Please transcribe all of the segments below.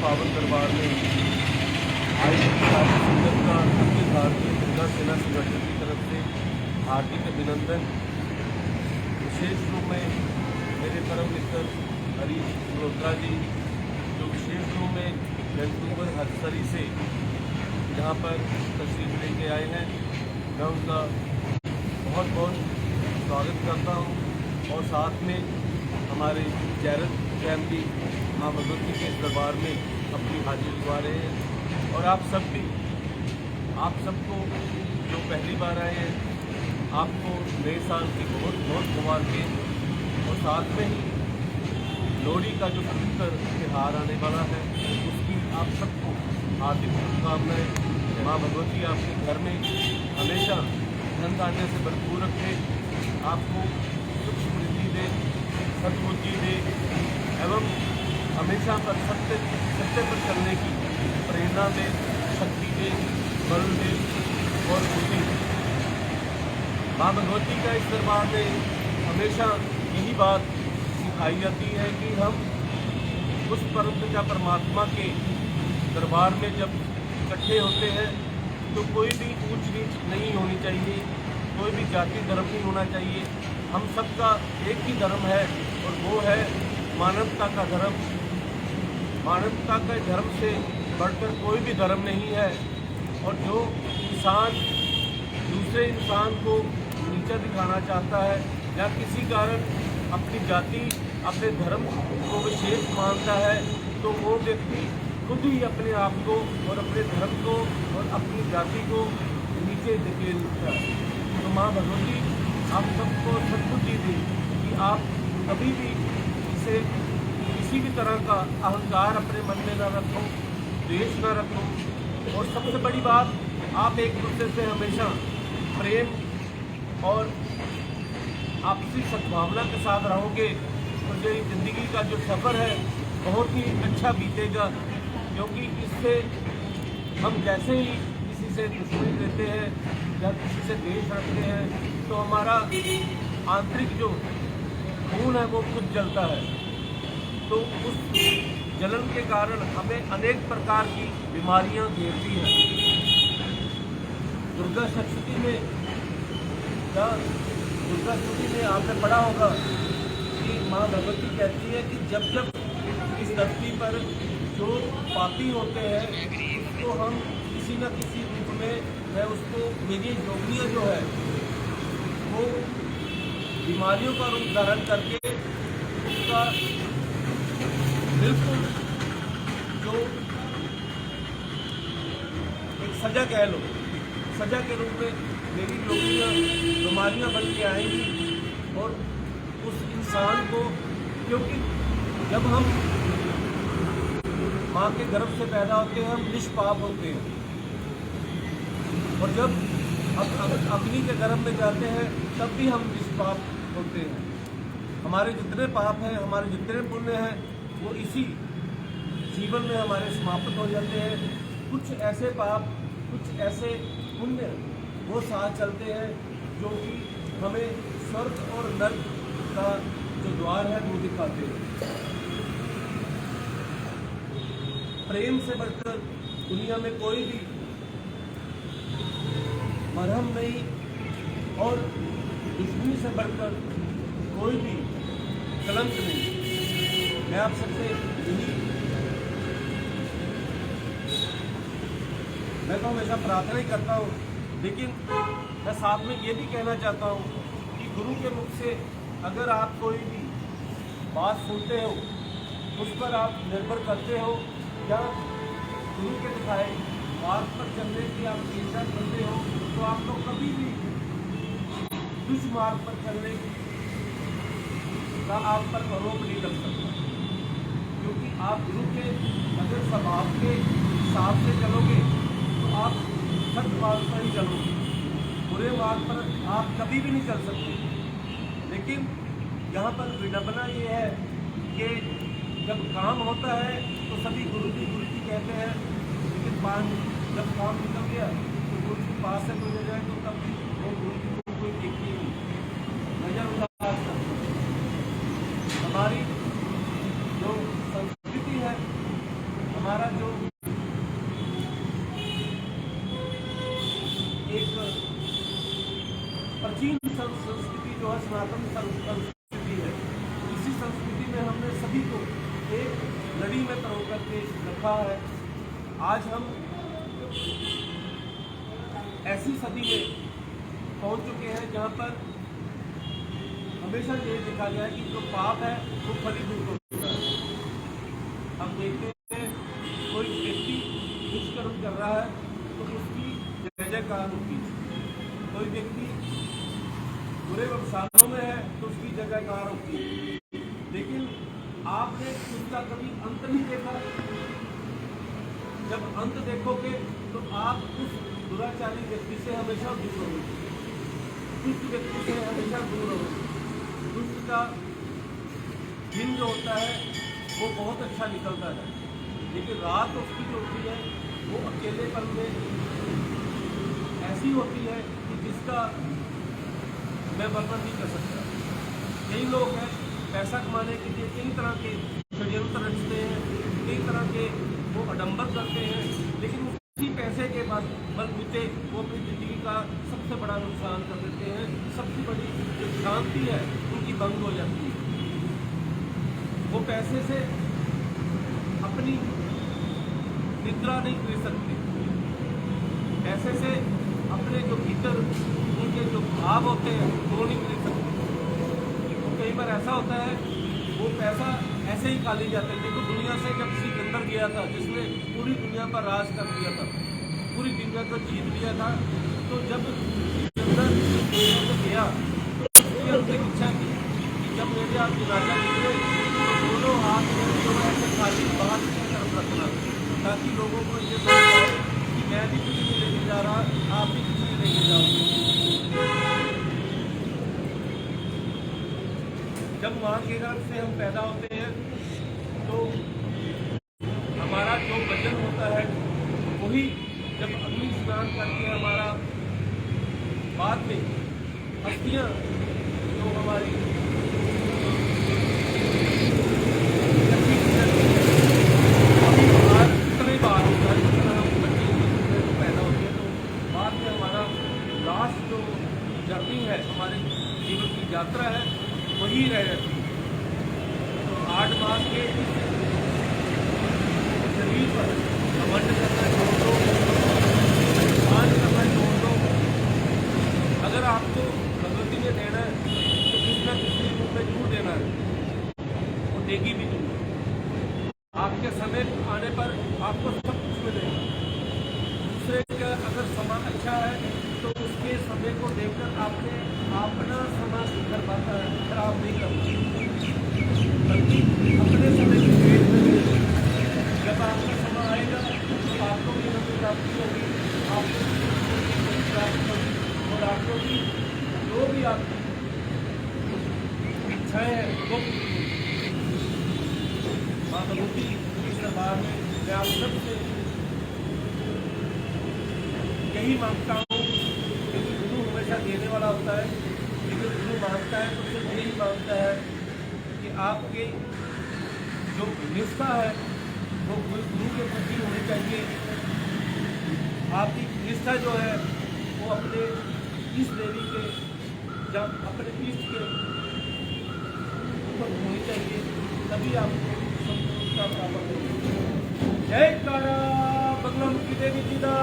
पावन दरबार में आज सारी संगत का अखिल भारतीय दुर्गा सेना संगठन की तरफ से हार्दिक अभिनंदन। विशेष रूप में मेरे परम मित्र हरीश मल्होत्रा जी, जो विशेष रूप में वैंकूवर हथसरी से यहाँ पर तशरीफ लेके आए हैं, मैं उनका बहुत बहुत स्वागत करता हूँ। और साथ में हमारे जैरत फैमिली माँ भगवती के इस दरबार में अपनी हाजिरी लगा रहे हैं। और आप सबको जो पहली बार आए हैं, आपको नए साल की बहुत बहुत मुबारकें। और साथ में ही लोहड़ी का जो पवित्र त्यौहार आने वाला है, उसकी आप सबको हार्दिक शुभकामनाएं। माँ भगवती आपके घर में हमेशा धन धान्य से भरपूर रखे, आपको सुख समृद्धि दे, सद्बुद्धि दे एवं हमेशा पर सत्य पर चलने की प्रेरणा दे, शक्ति दे, बल दे और खुशी। माँ भगवती का इस दरबार में हमेशा यही बात सिखाई जाती है कि हम उस परम पिता परमात्मा के दरबार में जब इकट्ठे होते हैं तो कोई भी ऊंच नीच नहीं होनी चाहिए, कोई भी जाति धर्म नहीं होना चाहिए। हम सबका एक ही धर्म है और वो है मानवता का धर्म। मानवता के धर्म से बढ़कर कोई भी धर्म नहीं है। और जो इंसान दूसरे इंसान को नीचा दिखाना चाहता है या किसी कारण अपनी जाति अपने धर्म को विशेष मानता है, तो वो व्यक्ति खुद ही अपने आप को और अपने धर्म को और अपनी जाति को नीचे धकेलता है। तो माँ भगवती आप सबको सद्बुद्धि दे कि आप कभी भी इसे किसी भी तरह का अहंकार अपने मन में न रखो, द्वेष न रखो। और सबसे बड़ी बात, आप एक दूसरे से हमेशा प्रेम और आपसी सद्भावना के साथ रहोगे तो ये ज़िंदगी का जो सफ़र है बहुत ही अच्छा बीतेगा। क्योंकि इससे हम जैसे ही किसी से दुश्मनी लेते हैं या किसी से द्वेष रखते हैं तो हमारा आंतरिक जो खून है वो खुद जलता है। तो उस जलन के कारण हमें अनेक प्रकार की बीमारियां घेरती हैं। दुर्गा सप्तमी में आपने पढ़ा होगा कि माँ भगवती कहती है कि जब जब इस धरती पर जो पापी होते हैं उसको हम किसी न किसी रूप में उसको मेरी योगियाँ जो है वो बीमारियों का रूप धारण करके उसका बिल्कुल जो एक सजा कह लो, सजा के रूप में मेरी योगियाँ बीमारियाँ बन के आएंगी। और उस इंसान को, क्योंकि जब हम माँ के गर्भ से पैदा होते हैं हम निष्पाप होते हैं, और जब अग्नि के गर्भ में जाते हैं तब भी हम निष्पाप होते हैं। हमारे जितने पाप हैं, हमारे जितने पुण्य हैं, वो इसी जीवन में हमारे समाप्त हो जाते हैं। कुछ ऐसे पाप, कुछ ऐसे पुण्य वो साथ चलते हैं जो कि हमें स्वर्ग और नर्क का जो द्वार है वो दिखाते हैं। प्रेम से बढ़कर दुनिया में कोई भी मरहम नहीं, और दुश्मनी से बढ़कर कोई भी कलंक नहीं। मैं आप सबसे यही, मैं तो हमेशा प्रार्थना ही करता हूँ, लेकिन मैं साथ में ये भी कहना चाहता हूँ कि गुरु के मुख से अगर आप कोई भी बात सुनते हो, उस पर आप निर्भर करते हो या गुरु के दिखाए मार्ग पर चलने की आप चेष्टा करते हो, तो आप लोग कभी भी दुष्मार्ग पर चलने का आप पर आरोप नहीं लग सकता। क्योंकि आप गुरु के अगर स्वभाव के हिसाब से चलोगे तो आप सत मार्ग पर ही चलोगे, बुरे मार्ग पर आप कभी भी नहीं चल सकते। लेकिन यहाँ पर विडंबना ये है कि जब काम होता है तो सभी गुरु जी कहते हैं, लेकिन जब काम निकल गया तो गुरु के पास से गुजर जाए तो तब वो गुरु जी को कोई देखती नहीं, नजरअंदाज करते। हमारी जो संस्कृति है, हमारा जो एक प्राचीन संस्कृति जो है, सनातन संस्कृति है, इसी संस्कृति में हमने सभी को एक लड़ी में पिरो करके रखा है। आज हम ऐसी सदी में पहुंच चुके हैं जहां पर हमेशा ये देखा गया है कि जो पाप है वो फलीभूत होता है। हम देखते हैं कोई व्यक्ति दुष्कर्म कर रहा है तो उसकी जय जयकार होती है, कोई व्यक्ति बुरे व्यवसायों में है तो उसकी जय जयकार होती है, लेकिन आपने उसका कभी अंत नहीं देखा। जब अंत देखोगे तो आप उस दुराचारी व्यक्ति से हमेशा दूर रहोगे, दुष्ट व्यक्ति से हमेशा दूर रहोगे। दुष्ट का दिन जो होता है वो बहुत अच्छा निकलता है, लेकिन रात उसकी जो होती है वो अकेलेपन में ऐसी होती है कि जिसका मैं वर्णन नहीं कर सकता। कई लोग हैं पैसा कमाने के लिए कई तरह के षड्यंत्र रचते हैं, कई तरह के वो आडंबर करते हैं, लेकिन उसी पैसे के बाद बलबूते वो अपनी जिंदगी का सबसे बड़ा नुकसान कर देते हैं। सबसे बड़ी जो शांति है उनकी भंग हो जाती है। वो पैसे से अपनी निद्रा नहीं खरीद सकते, पैसे से अपने जो भीतर उनके जो भाव होते हैं वो नहीं खरीद सकते। तो कई बार ऐसा होता है वो पैसा ऐसे ही खा ली जाता है। देखो दुनिया से जब सिकंदर गया था जिसने पूरी दुनिया पर राज कर दिया था, पूरी दुनिया को जीत लिया था, तो जब सिकंदर गया तो उसकी अपनी इच्छा की कि जब मेरे आप राजा निकले तो दोनों हाथ में जो ऐसे खाली बाहर की तरफ रखना, ताकि लोगों को ये समझ आए कि मैं भी कुछ नहीं लेके जा रहा, आप भी कुछ नहीं लेके जाओ। जब माँ के गर्भ से हम पैदा होते हैं तो हमारा जो वजन होता है वही जब अग्नि स्नान करके हमारा बाद में अस्थियां जो हमारी इतने बार होता है जितना हम बच्चे पैदा होते हैं, तो बाद में हमारा लास्ट जो जर्नी है, हमारे जीवन की यात्रा है, वही रह जाती है। तो 8 मास के शरीर पर घमंड करना छोड़ दो, मान करना छोड़ दो। अगर आपको भगवती में देना है तो किसी न किसी रूप में जरूर देना है, वो देगी भी जरूर। आपके समय आने पर आपको सब कुछ मिलेगा। दूसरे का अगर समय अच्छा है तो उसके समय को देखकर आपने अपना समय कर पाता है, खराब नहीं करता, बल्कि अपने समय की वेट में जब आपका समय आएगा तो आपको भी हमें प्राप्ति होगी, आपको प्राप्ति होगी, और आपको भी जो भी आपकी इच्छाएं हैं वो माँ भगवती इस दरबार में मैं आप सबसे यही मांगता हूँ। क्योंकि गुरु हमेशा देने वाला होता है, लेकिन गुरु मांगता है तो सिर्फ यही मांगता है कि आपके जो निष्ठा है वो गुरु के प्रति होनी चाहिए। आपकी निष्ठा जो है वो अपने इष्ट देवी के या अपने इष्ट के ऊपर होनी चाहिए, तभी आपको संपूर्णता प्राप्त होगी। जय कारा बगलामुखी देवी जी का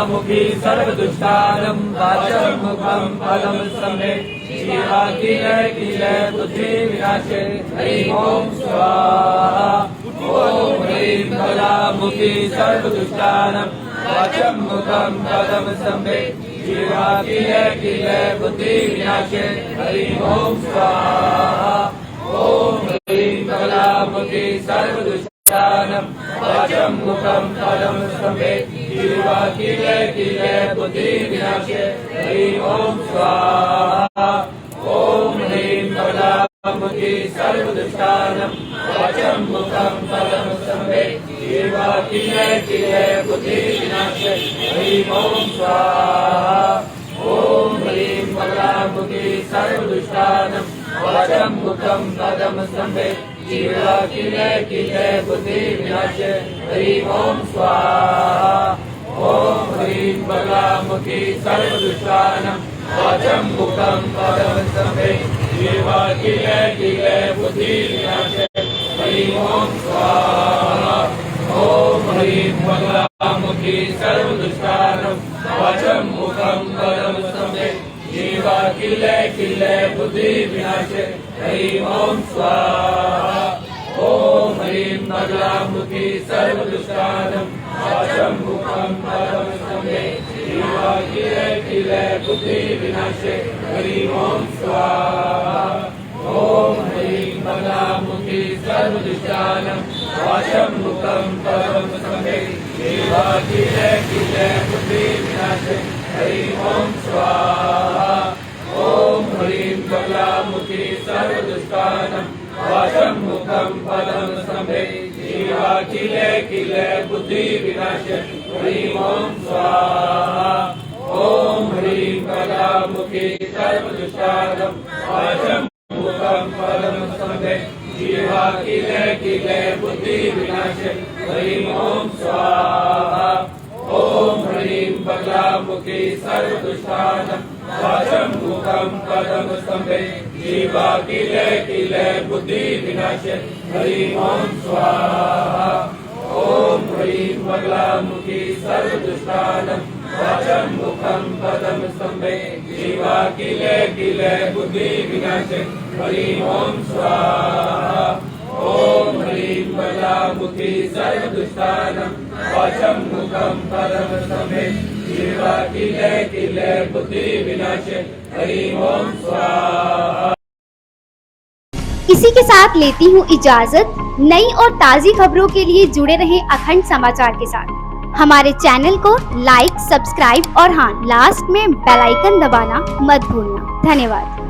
मुखी सर्वदुष्टानं वाचं मुखं फलं सम्यक् जीवा किल बुद्धि विनाशे हरि ओम स्वाहा। ओम ह्रीं बलामुखी सर्वदुष्टानं वाचं मुखं फलं सम्यक् जीवा किल बुद्धि विनाशे हरि ओम स्वाहा। ओम बलामुखी सर्वदुष्टानं वाचं मुखं पदं संवेद जीवा किले बुद्धि विनाशे ह्रीं ओम स्वाहा ओम ह्रीं बलामुखी सर्वदुष्टानं वाचं मुखं पदं संवेद जीवा किले बुद्धि विनाशे ह्रीं ओम स्वाहा ओम ह्रीं बलामुखी सर्वदुष्टानं वाचं मुखं पदं संवेद जीवा किले बुद्धि विनाशे ह्रीं ओम स्वाहा ओम ह्रीं बलामुखी सर्वदुष्टानं वाचं मुखं पदं संवेद जीवा किले बुद्धि विनाशे ह्रीं ओम स्वाहा ओम ह्रीं बलामुखी सर्वदुष्टानं वाचं मुखं पदं संवेद जीवा किले बुद्धि विनाशे ह्रीं ओम स्वाहा ओम ह्रीं बलामुखी सर्वदुष्टानं वाचं मुखं पदं संवेद जीवा किले बुद्धि विनाशे ह्रीं ओम स्वाहा ओम ह्रीं बलामुखी सर्वदुष्टानं वाचं मुखं पदं संवेद जीवा किले बुद्धि विनाशे ह्रीं ओम स्वाहा ओम ह्रीं बलामुखी सर्वदुष्टानं वाचं मुखं पदं संवेद जीवा किले बुद्धि विनाशे ह्रीं ओम स्वाहा ओम ह्रीं बलामुखी सर्वदुष्टानं वाचं मुखं पदं संवेद जीवा किले बुद्धि विनाशे ह्रीं ओम स्वाहा ओम ह्रीं बलामुखी सर्वदुष्टानं वाचं मुखं पदं संवेद जीवा किले बुद्धि विनाशे ह्रीं ओम स्वाहा ओम ह्रीं बलामुखी सर्वदुष्टानं वाचं मुखं पदं संवेद जीवा किले बुद्धि विनाशे ह्रीं ओम स्वाहा ओम ह्रीं बलामुखी सर्वदुष्टानं वाचं मुखं पदं संवेद जीवा किले बुद्धि विनाशे ह्रीं ओम स्वाहा। इसी के साथ लेती हूँ इजाजत। नई और ताज़ी खबरों के लिए जुड़े रहें अखंड समाचार के साथ। हमारे चैनल को लाइक, सब्सक्राइब और हाँ, लास्ट में बेल आइकन दबाना मत भूलना। धन्यवाद।